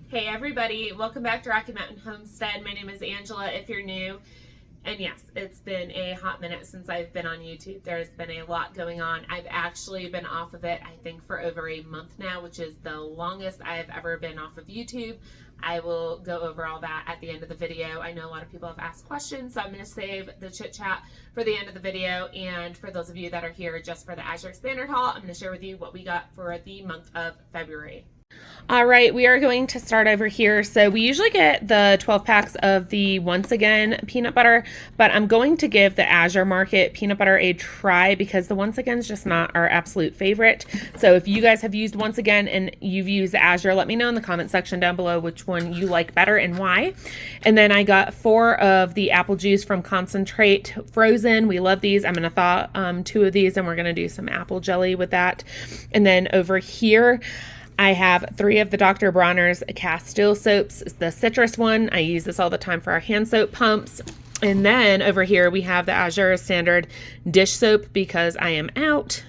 Hey everybody, welcome back to Rocky Mountain Homestead. My name is Angela if you're new. And yes, it's been a hot minute since I've been on YouTube. There's been a lot going on. I've actually been off of it, I think, for over a month now, which is the longest I've ever been off of YouTube. I will go over all that at the end of the video. I know a lot of people have asked questions, so I'm going to save the chit chat for the end of the video. And for those of you that are here just for the Azure Standard Haul, I'm going to share with you what we got for the month of February. All right, we are going to start over here. So we usually get the 12 packs of the Once Again peanut butter, but I'm going to give the Azure Market peanut butter a try because the Once Again is just not our absolute favorite. So if you guys have used Once Again and you've used Azure, let me know in the comment section down below which one you like better and why. And then I got 4 of the apple juice from Concentrate frozen. We love these. I'm going to thaw 2 of these and we're going to do some apple jelly with that. And then over here, I have 3 of the Dr. Bronner's Castile soaps, the citrus one. I use this all the time for our hand soap pumps. And then over here we have the Azure Standard dish soap because I am out.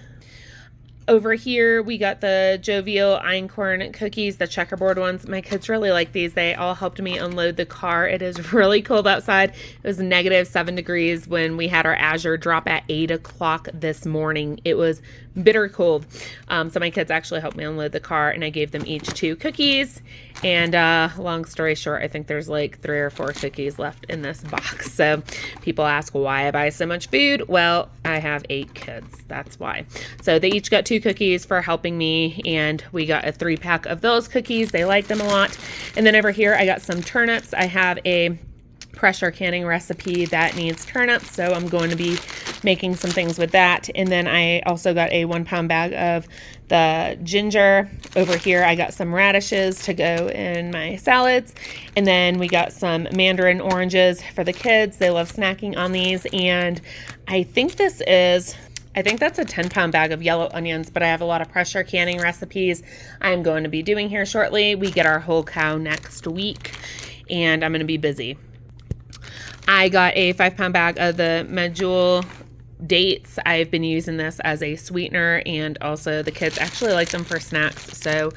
Over here, we got the Jovial Einkorn cookies, the checkerboard ones. My kids really like these. They all helped me unload the car. It is really cold outside. It was -7 degrees when we had our Azure drop at 8 o'clock this morning. It was bitter cold. So my kids actually helped me unload the car, and I gave them each 2 cookies. And long story short, I think there's like 3 or 4 cookies left in this box. So people ask why I buy so much food. Well, I have 8 kids. That's why. So they each got 2 cookies for helping me, and we got a 3-pack of those cookies. They like them a lot. And then over here, I got some turnips. I have a pressure canning recipe that needs turnips, so I'm going to be making some things with that. And then I also got a 1-pound bag of the ginger. Over here I got some radishes to go in my salads, and then we got some mandarin oranges for the kids. They love snacking on these. And I think that's a 10-pound bag of yellow onions, but I have a lot of pressure canning recipes I'm going to be doing here shortly. We get our whole cow next week and I'm going to be busy. I got a 5-pound bag of the medjool dates. I've been using this as a sweetener, and also the kids actually like them for snacks, so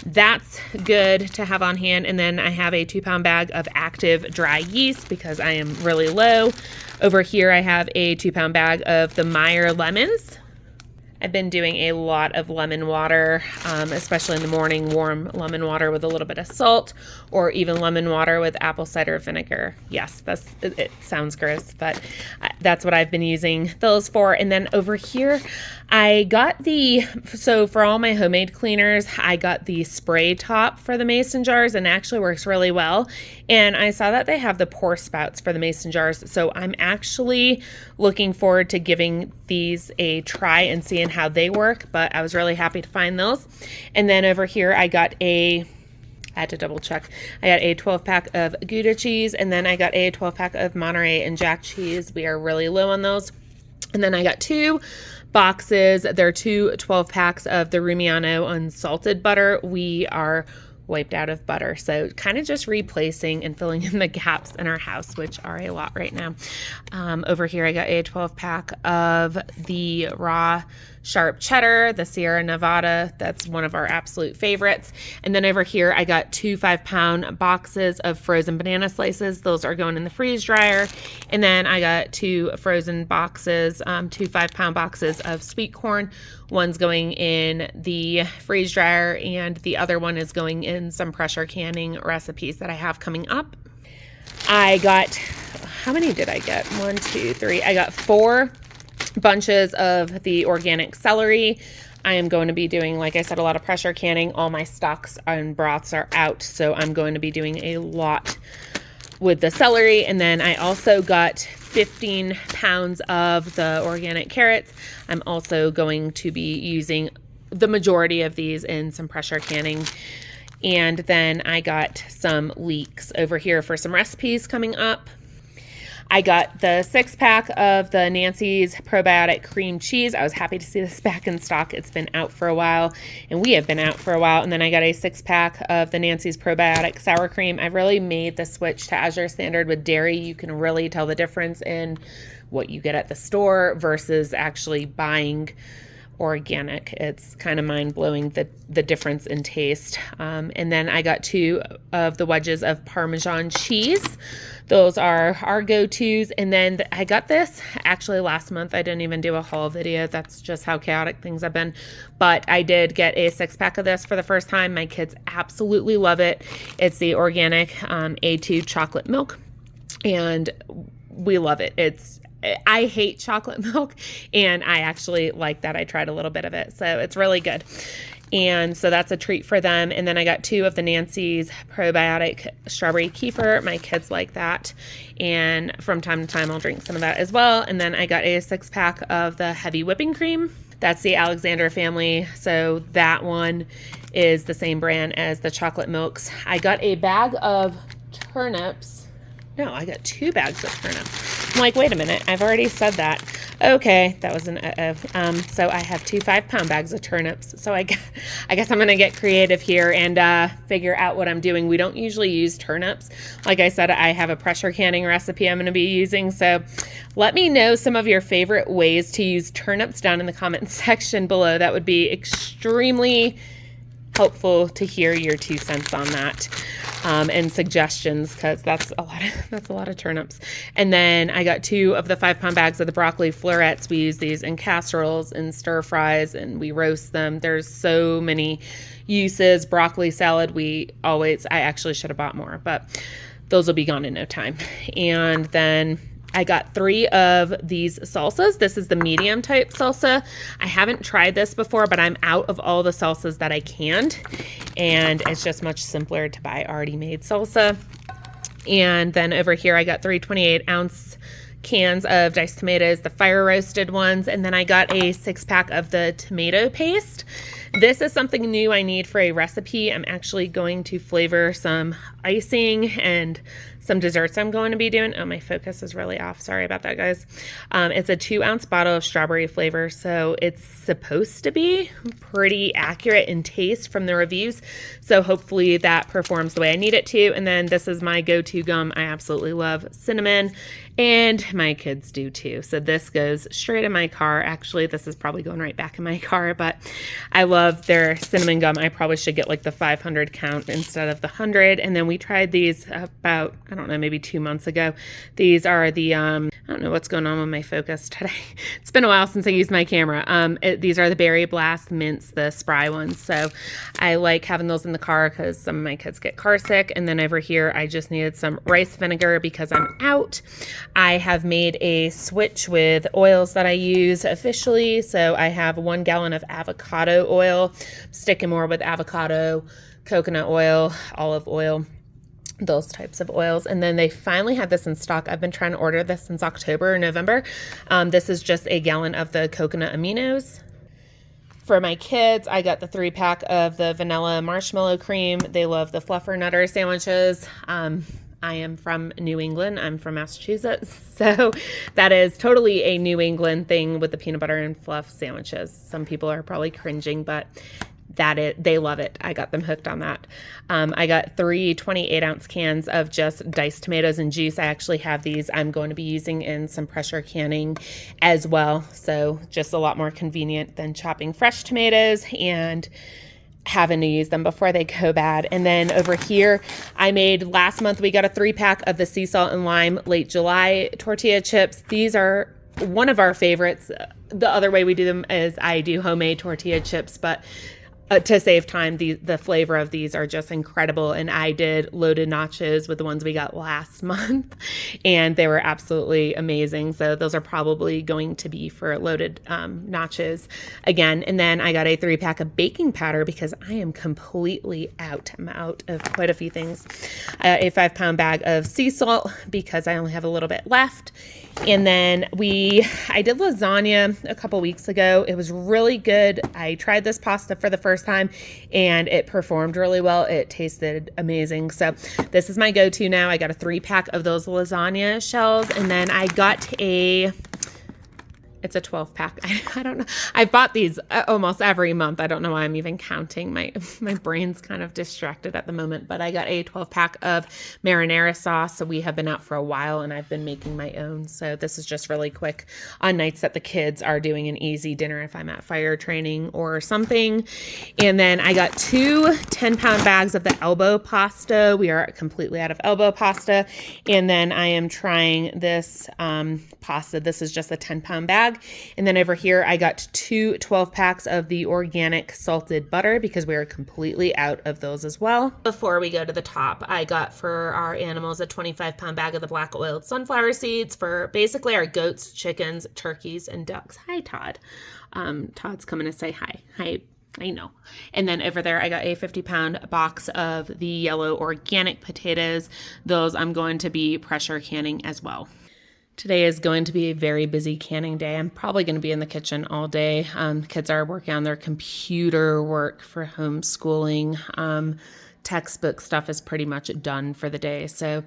that's good to have on hand. And then I have a 2-pound bag of active dry yeast because I am really low. Over here I have a 2-pound bag of the Meyer lemons. I've been doing a lot of lemon water, especially in the morning, warm lemon water with a little bit of salt, or even lemon water with apple cider vinegar. Yes, it sounds gross, but that's what I've been using those for. And then over here, I got so for all my homemade cleaners, I got the spray top for the mason jars, and it actually works really well. And I saw that they have the pour spouts for the mason jars, so I'm actually looking forward to giving these a try and seeing how they work, but I was really happy to find those. And then over here I had to double check. I got a 12-pack of Gouda cheese, and then I got a 12-pack of Monterey and Jack cheese. We are really low on those. And then I got 2 boxes. They're 2 12-packs of the Rumiano unsalted butter. We are wiped out of butter, so kind of just replacing and filling in the gaps in our house, which are a lot right now. Over here I got a 12-pack of the raw sharp cheddar, the Sierra Nevada. That's one of our absolute favorites. And then over here I got 2 5-pound boxes of frozen banana slices. Those are going in the freeze dryer. And then I got 2 frozen boxes, 2 5-pound boxes of sweet corn. One's going in the freeze dryer and the other one is going in some pressure canning recipes that I have coming up. I got, how many did I get? 1, 2, 3. I got 4 bunches of the organic celery. I am going to be doing, like I said, a lot of pressure canning. All my stocks and broths are out, so I'm going to be doing a lot with the celery. And then I also got 15 pounds of the organic carrots. I'm also going to be using the majority of these in some pressure canning. And then I got some leeks over here for some recipes coming up. I got the 6-pack of the Nancy's Probiotic cream cheese. I was happy to see this back in stock. It's been out for a while, and we have been out for a while. And then I got a 6-pack of the Nancy's Probiotic sour cream. I really made the switch to Azure Standard with dairy. You can really tell the difference in what you get at the store versus actually buying organic. It's kind of mind-blowing the difference in taste. And then I got 2 of the wedges of Parmesan cheese. Those are our go-tos. And then I got this actually last month. I didn't even do a haul video. That's just how chaotic things have been. But I did get a 6-pack of this for the first time. My kids absolutely love it. It's the organic A2 chocolate milk, and we love it. I hate chocolate milk, and I actually like that. I tried a little bit of it, so it's really good. And so that's a treat for them. And then I got 2 of the Nancy's Probiotic Strawberry Kefir. My kids like that. And from time to time, I'll drink some of that as well. And then I got a 6-pack of the Heavy Whipping Cream. That's the Alexander family. So that one is the same brand as the chocolate milks. I got a bag of turnips. No, I got 2 bags of turnips. I'm like, wait a minute, I've already said that. Okay, that was an so I have 2 5-pound bags of turnips. So I guess I'm gonna get creative here and figure out what I'm doing. We don't usually use turnips. Like I said, I have a pressure canning recipe I'm gonna be using. So let me know some of your favorite ways to use turnips down in the comment section below. That would be extremely helpful to hear your 2 cents on that. And suggestions, because that's a lot of turnips. And then I got 2 of the 5-pound bags of the broccoli florets. We use these in casseroles and stir fries, and we roast them. There's so many uses. Broccoli salad, I actually should have bought more, but those will be gone in no time. And then I got 3 of these salsas. This is the medium type salsa. I haven't tried this before, but I'm out of all the salsas that I canned, and it's just much simpler to buy already made salsa. And then over here, I got 3 28-ounce cans of diced tomatoes, the fire roasted ones, and then I got a 6-pack of the tomato paste. This is something new I need for a recipe. I'm actually going to flavor some icing and some desserts I'm going to be doing. Oh, my focus is really off. Sorry about that, guys. It's a 2-ounce bottle of strawberry flavor, so it's supposed to be pretty accurate in taste from the reviews. So hopefully that performs the way I need it to. And then this is my go-to gum. I absolutely love cinnamon, and my kids do too. So this goes straight in my car. Actually, this is probably going right back in my car, but I love their cinnamon gum. I probably should get like the 500 count instead of the 100. And then we tried these about, I don't know, maybe 2 months ago. These are the, I don't know what's going on with my focus today. It's been a while since I used my camera. These are the Berry Blast mints, the spry ones. So I like having those in the car because some of my kids get car sick. And then over here, I just needed some rice vinegar because I'm out. I have made a switch with oils that I use officially. So I have 1 gallon of avocado oil, sticking more with avocado, coconut oil, olive oil, those types of oils. And then they finally had this in stock. I've been trying to order this since October or November. This is just a gallon of the coconut aminos. For my kids, I got the 3-pack of the vanilla marshmallow cream. They love the fluffer nutter sandwiches. I am from New England. I'm from Massachusetts. So that is totally a New England thing with the peanut butter and fluff sandwiches. Some people are probably cringing, but they love it. I got them hooked on that. I got 3 28-ounce cans of just diced tomatoes and juice. I actually have these I'm going to be using in some pressure canning as well. So just a lot more convenient than chopping fresh tomatoes and having to use them before they go bad. And then over here, last month, we got a 3-pack of the sea salt and lime late July tortilla chips. These are one of our favorites. The other way we do them is I do homemade tortilla chips, but to save time, the flavor of these are just incredible. And I did loaded nachos with the ones we got last month, and they were absolutely amazing. So those are probably going to be for loaded nachos again. And then I got a 3-pack of baking powder because I am completely out. I'm out of quite a few things. A 5-pound bag of sea salt because I only have a little bit left. And then I did lasagna a couple weeks ago. It was really good. I tried this pasta for the first time and it performed really well. It tasted amazing. So this is my go-to now. I got a 3-pack of those lasagna shells, and then I got a It's a 12 pack. I don't know. I bought these almost every month. I don't know why I'm even counting. My brain's kind of distracted at the moment, but I got a 12 pack of marinara sauce. So we have been out for a while and I've been making my own. So this is just really quick on nights that the kids are doing an easy dinner if I'm at fire training or something. And then I got 2 10-pound bags of the elbow pasta. We are completely out of elbow pasta. And then I am trying this pasta. This is just a 10-pound bag. And then over here, I got 2 12 packs of the organic salted butter because we are completely out of those as well. Before we go to the top, I got for our animals a 25-pound bag of the black oiled sunflower seeds for basically our goats, chickens, turkeys, and ducks. Hi, Todd. Todd's coming to say hi. Hi. I know. And then over there, I got a 50-pound box of the yellow organic potatoes. Those I'm going to be pressure canning as well. Today is going to be a very busy canning day. I'm probably going to be in the kitchen all day. Kids are working on their computer work for homeschooling. Textbook stuff is pretty much done for the day. So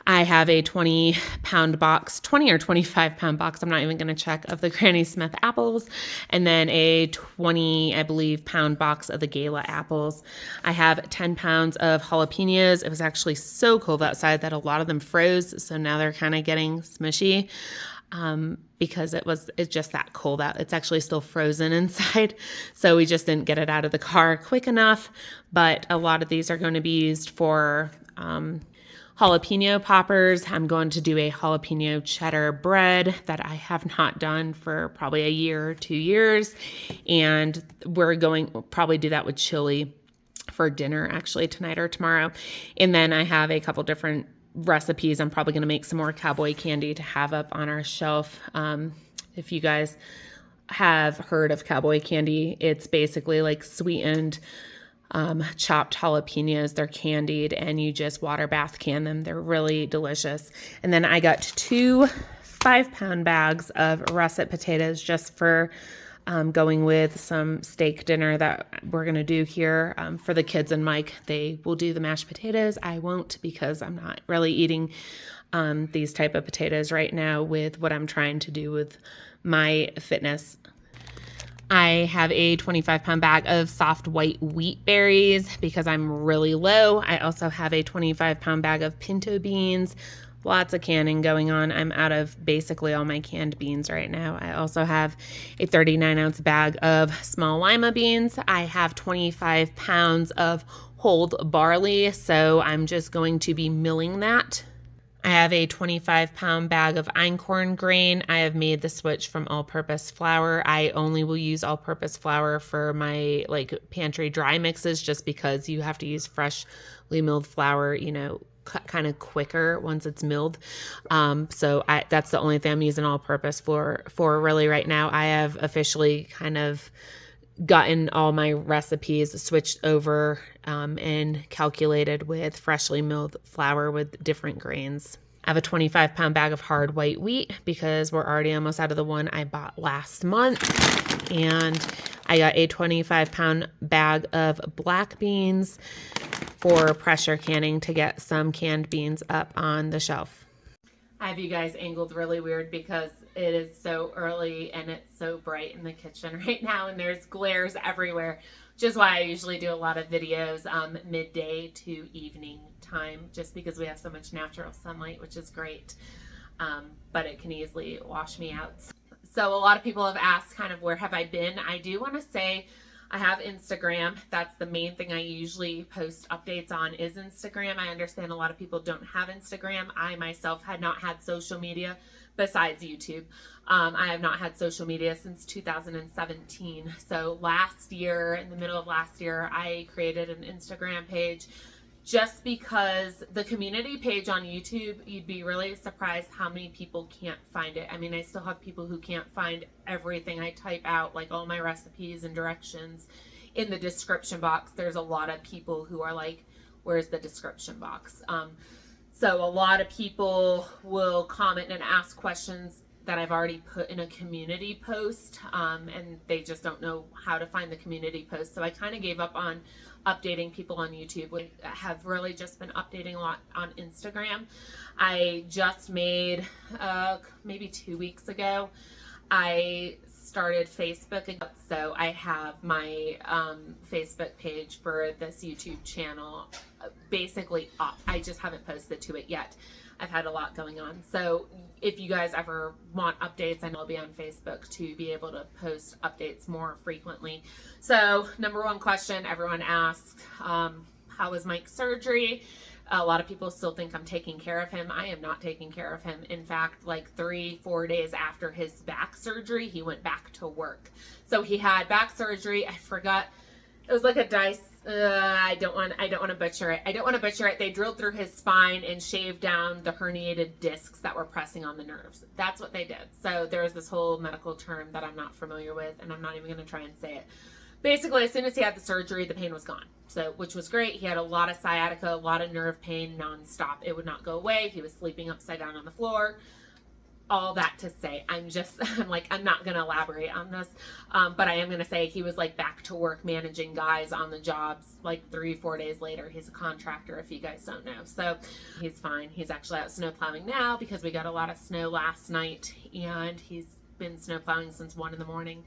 I have a 20-pound box, 20 or 25-pound box, I'm not even going to check, of the Granny Smith apples, and then a 20, I believe, pound box of the Gala apples. I have 10 pounds of jalapenos. It was actually so cold outside that a lot of them froze, so now they're kind of getting smushy. Because it's just that cold out. It's actually still frozen inside. So we just didn't get it out of the car quick enough. But a lot of these are going to be used for jalapeno poppers. I'm going to do a jalapeno cheddar bread that I have not done for probably a year or 2 years. And we'll probably do that with chili for dinner actually tonight or tomorrow. And then I have a couple different recipes. I'm probably going to make some more cowboy candy to have up on our shelf. If you guys have heard of cowboy candy, it's basically like sweetened chopped jalapenos. They're candied and you just water bath can them. They're really delicious. And then I got 2 5-pound bags of russet potatoes just for going with some steak dinner that we're going to do here for the kids and Mike. They will do the mashed potatoes. I won't because I'm not really eating these type of potatoes right now with what I'm trying to do with my fitness. I have a 25-pound bag of soft white wheat berries because I'm really low. I also have a 25-pound bag of pinto beans. Lots of canning going on. I'm out of basically all my canned beans right now. I also have a 39-ounce bag of small lima beans. I have 25 pounds of whole barley, so I'm just going to be milling that. I have a 25-pound bag of einkorn grain. I have made the switch from all-purpose flour. I only will use all-purpose flour for my pantry dry mixes just because you have to use freshly milled flour, kind of quicker once it's milled. So that's the only thing I'm using all-purpose for really right now. I have officially kind of gotten all my recipes switched over and calculated with freshly milled flour with different grains. I have a 25-pound bag of hard white wheat because we're already almost out of the one I bought last month. And I got a 25-pound bag of black beans for pressure canning to get some canned beans up on the shelf. I have you guys angled really weird because it is so early and it's so bright in the kitchen right now and there's glares everywhere, which is why I usually do a lot of videos midday to evening time just because we have so much natural sunlight, which is great, but it can easily wash me out. So a lot of people have asked kind of where have I been. I do want to say I have Instagram. That's the main thing I usually post updates on is Instagram. I understand a lot of people don't have Instagram. I myself had not had social media besides YouTube. I have not had social media since 2017. So last year, in the middle of last year, I created an Instagram page just because the community page on YouTube, you'd be really surprised how many people can't find it. I mean, I still have people who can't find everything I type out, like all my recipes and directions in the description box. There's a lot of people who are like, where's the description box? So a lot of people will comment and ask questions that I've already put in a community post, and they just don't know how to find the community post. So I kind of gave up on updating people on YouTube. We have really just been updating a lot on Instagram. I just made, maybe 2 weeks ago, I started Facebook, so I have my Facebook page for this YouTube channel basically up. I just haven't posted to it yet. I've had a lot going on. So if you guys ever want updates, I know I'll be on Facebook to be able to post updates more frequently. So number one question everyone asks, how was Mike's surgery? A lot of people still think I'm taking care of him. I am not taking care of him. In fact, like 3-4 days after his back surgery, he went back to work. So he had back surgery. I forgot. It was like a dice. I don't want to butcher it. I don't want to butcher it. They drilled through his spine and shaved down the herniated discs that were pressing on the nerves. That's what they did. So there's this whole medical term that I'm not familiar with, and I'm not even going to try and say it. Basically, as soon as he had the surgery, the pain was gone. So, which was great. He had a lot of sciatica, a lot of nerve pain nonstop. It would not go away. He was sleeping upside down on the floor. All that to say, I'm not going to elaborate on this, but I am going to say he was like back to work managing guys on the jobs like 3-4 days later. He's a contractor, if you guys don't know. So he's fine. He's actually out snow plowing now because we got a lot of snow last night, and he's been snow plowing since 1 a.m.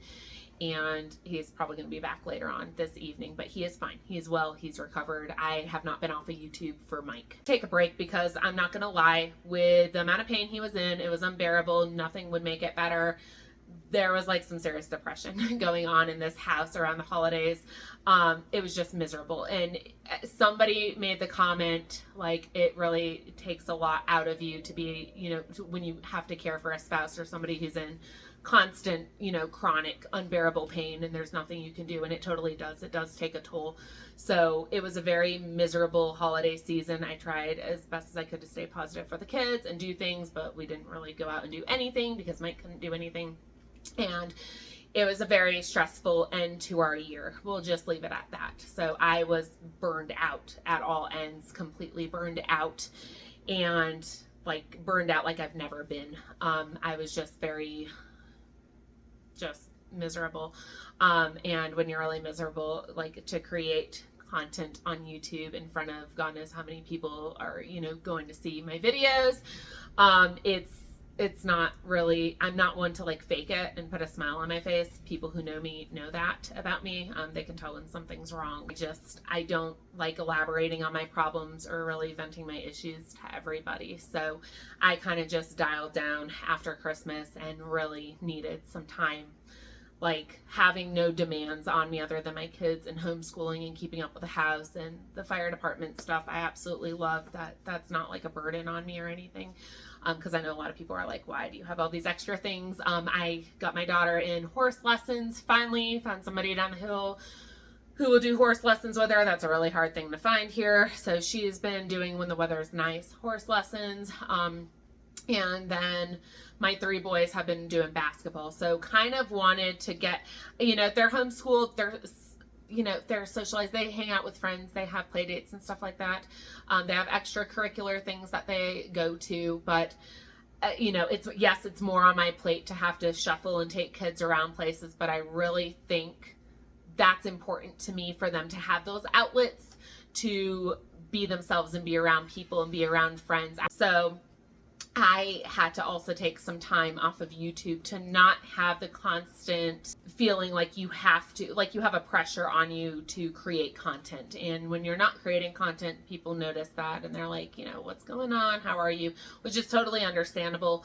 And he's probably going to be back later on this evening, but he is fine. He's well. He's recovered. I have not been off of YouTube for Mike. Take a break because I'm not going to lie, with the amount of pain he was in, it was unbearable. Nothing would make it better. There was like some serious depression going on in this house around the holidays. It was just miserable. And somebody made the comment, like, it really takes a lot out of you to be, when you have to care for a spouse or somebody who's in constant, chronic, unbearable pain, and there's nothing you can do. And it totally does. It does take a toll. So it was a very miserable holiday season. I tried as best as I could to stay positive for the kids and do things, but we didn't really go out and do anything because Mike couldn't do anything. And it was a very stressful end to our year. We'll just leave it at that. So I was burned out at all ends, completely burned out, and burned out like I've never been. I was just miserable. And when you're really miserable, to create content on YouTube in front of God knows how many people are, going to see my videos, it's not really, I'm not one to fake it and put a smile on my face. People who know me know that about me. They can tell when something's wrong. I don't like elaborating on my problems or really venting my issues to everybody. So I kind of just dialed down after Christmas and really needed some time, having no demands on me other than my kids and homeschooling and keeping up with the house and the fire department stuff. I absolutely love that. That's not a burden on me or anything. Because I know a lot of people are like, why do you have all these extra things? I got my daughter in horse lessons. Finally found somebody down the hill who will do horse lessons with her. That's a really hard thing to find here. So she's been doing, when the weather's nice, horse lessons. And then my 3 boys have been doing basketball. So kind of wanted to get, they're homeschooled, they're socialized, they hang out with friends, they have play dates and stuff like that. They have extracurricular things that they go to, but it's more on my plate to have to shuffle and take kids around places, but I really think that's important to me for them to have those outlets to be themselves and be around people and be around friends. So I had to also take some time off of YouTube to not have the constant feeling like you have a pressure on you to create content. And when you're not creating content, people notice that and they're like, what's going on? How are you? Which is totally understandable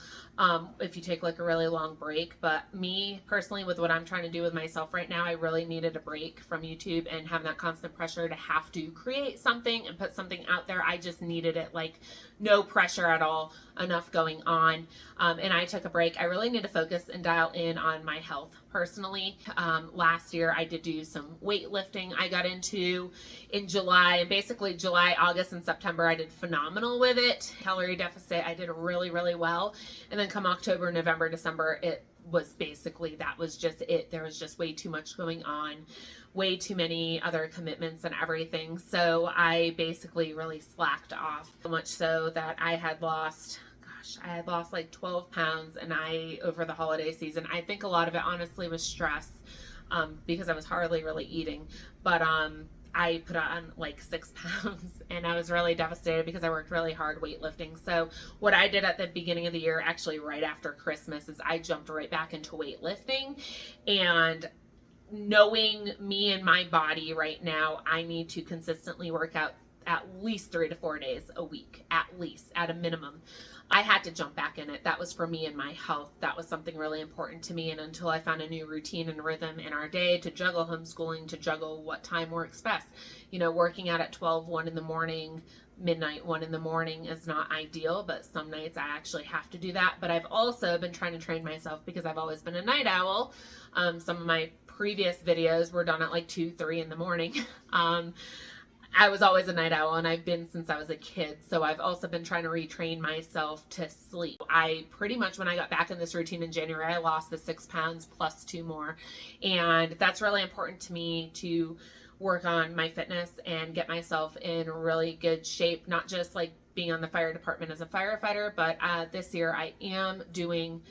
if you take a really long break. But me personally, with what I'm trying to do with myself right now, I really needed a break from YouTube and having that constant pressure to have to create something and put something out there. I just needed it, no pressure at all, enough going on. And I took a break. I really need to focus and dial in on my health personally. Last year I did do some weightlifting I got into in July, and basically July, August, and September I did phenomenal with it. Calorie deficit, I did really, really well. And then come October, November, December, it was basically, that was just it. There was just way too much going on, way too many other commitments and everything. So I basically really slacked off, so much so that I had lost 12 pounds, and over the holiday season, I think a lot of it honestly was stress, because I was hardly really eating, but I put on like 6 pounds, and I was really devastated because I worked really hard weightlifting. So what I did at the beginning of the year, actually right after Christmas, is I jumped right back into weightlifting. And knowing me and my body right now, I need to consistently work out at least 3 to 4 days a week, at least, at a minimum. I had to jump back in it. That was for me and my health. That was something really important to me. And until I found a new routine and rhythm in our day to juggle homeschooling, to juggle what time works best, working out at 12, 1 in the morning, midnight, 1 in the morning is not ideal, but some nights I actually have to do that. But I've also been trying to train myself because I've always been a night owl. Some of my previous videos were done at like 2, 3 in the morning. I was always a night owl, and I've been since I was a kid. So I've also been trying to retrain myself to sleep. I pretty much, when I got back in this routine in January, I lost the 6 pounds plus 2 more. And that's really important to me, to work on my fitness and get myself in really good shape, not just like being on the fire department as a firefighter, but this year I am doing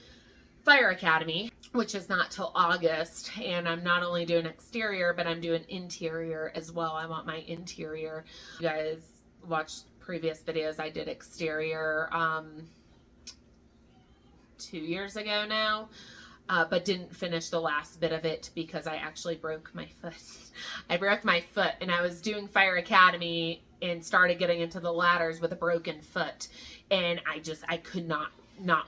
Fire Academy, which is not till August, and I'm not only doing exterior, but I'm doing interior as well. I want my interior. You guys watched previous videos. I did exterior 2 years ago now, but didn't finish the last bit of it because I actually broke my foot. I broke my foot, and I was doing Fire Academy and started getting into the ladders with a broken foot, and I could not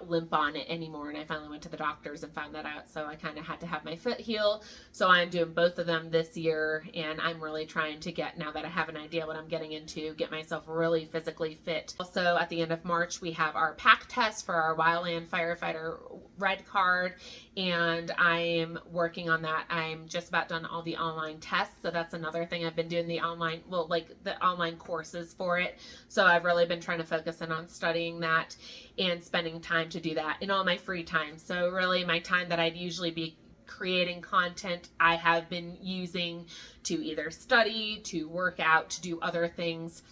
limp on it anymore. And I finally went to the doctors and found that out. So I kind of had to have my foot heal. So I'm doing both of them this year. And I'm really trying to get, now that I have an idea what I'm getting into, get myself really physically fit. Also, at the end of March, we have our PAC test for our Wildland Firefighter Red Card. And I'm working on that. I'm just about done all the online tests. So that's another thing. I've been doing the online, the online courses for it. So I've really been trying to focus in on studying that and spending time to do that in all my free time. So really my time that I'd usually be creating content, I have been using to either study, to work out, to do other things,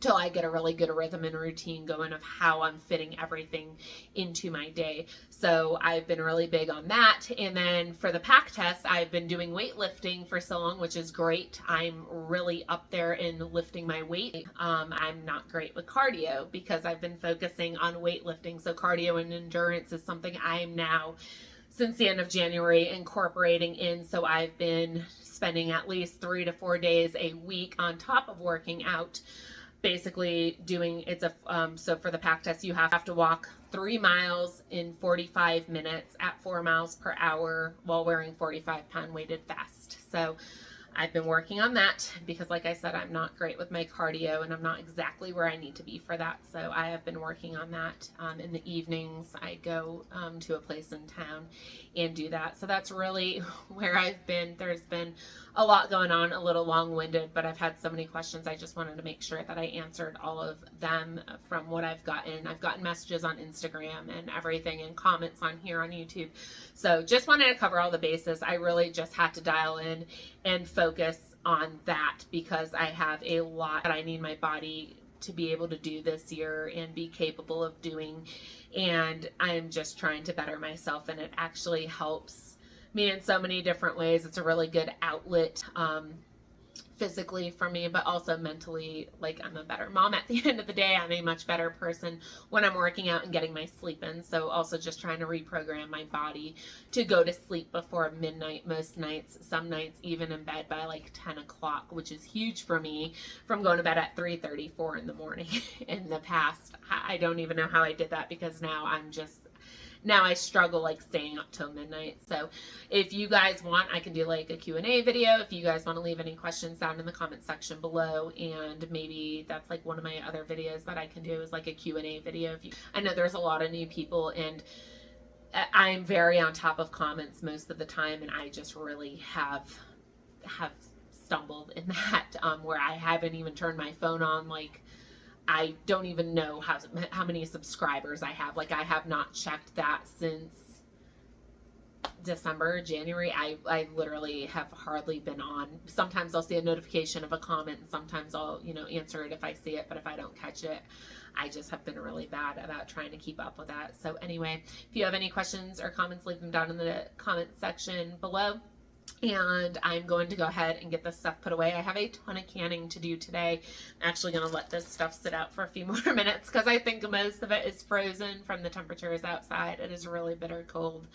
till I get a really good rhythm and routine going of how I'm fitting everything into my day. So I've been really big on that. And then for the PAC test, I've been doing weightlifting for so long, which is great. I'm really up there in lifting my weight. I'm not great with cardio because I've been focusing on weightlifting. So cardio and endurance is something I am now, since the end of January, incorporating in. So I've been spending at least 3 to 4 days a week on top of working out, basically doing, so for the PAC test, you have to walk 3 miles in 45 minutes at 4 miles per hour while wearing 45-pound weighted vest. So I've been working on that because, like I said, I'm not great with my cardio and I'm not exactly where I need to be for that. So I have been working on that. In the evenings, I go to a place in town and do that. So that's really where I've been. There's been a lot going on, a little long-winded, but I've had so many questions. I just wanted to make sure that I answered all of them from what I've gotten. I've gotten messages on Instagram and everything, and comments on here on YouTube. So just wanted to cover all the bases. I really just had to dial in and focus on that because I have a lot that I need my body to be able to do this year and be capable of doing. And I'm just trying to better myself, and it actually helps me in so many different ways. It's a really good outlet physically for me, but also mentally. Like, I'm a better mom at the end of the day. I'm a much better person when I'm working out and getting my sleep in. So also just trying to reprogram my body to go to sleep before midnight most nights, some nights even in bed by like 10 o'clock, which is huge for me from going to bed at 3:30, 4 in the morning in the past. I don't even know how I did that because now I struggle like staying up till midnight. So if you guys want, I can do like a Q&A video. If you guys want to leave any questions down in the comment section below, and maybe that's like one of my other videos that I can do is like a Q&A video. I know there's a lot of new people, and I'm very on top of comments most of the time, and I just really have stumbled in that where I haven't even turned my phone on. Like, I don't even know how many subscribers I have. Like, I have not checked that since December, January. I literally have hardly been on. Sometimes I'll see a notification of a comment, and sometimes I'll, answer it if I see it. But if I don't catch it, I just have been really bad about trying to keep up with that. So anyway, if you have any questions or comments, leave them down in the comment section below. and I'm going to go ahead and get this stuff put away. I have a ton of canning to do today. I'm actually going to let this stuff sit out for a few more minutes because I think most of it is frozen from the temperatures outside. It is really bitter cold.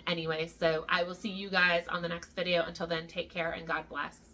Anyway, so I will see you guys on the next video. Until then, take care and God bless.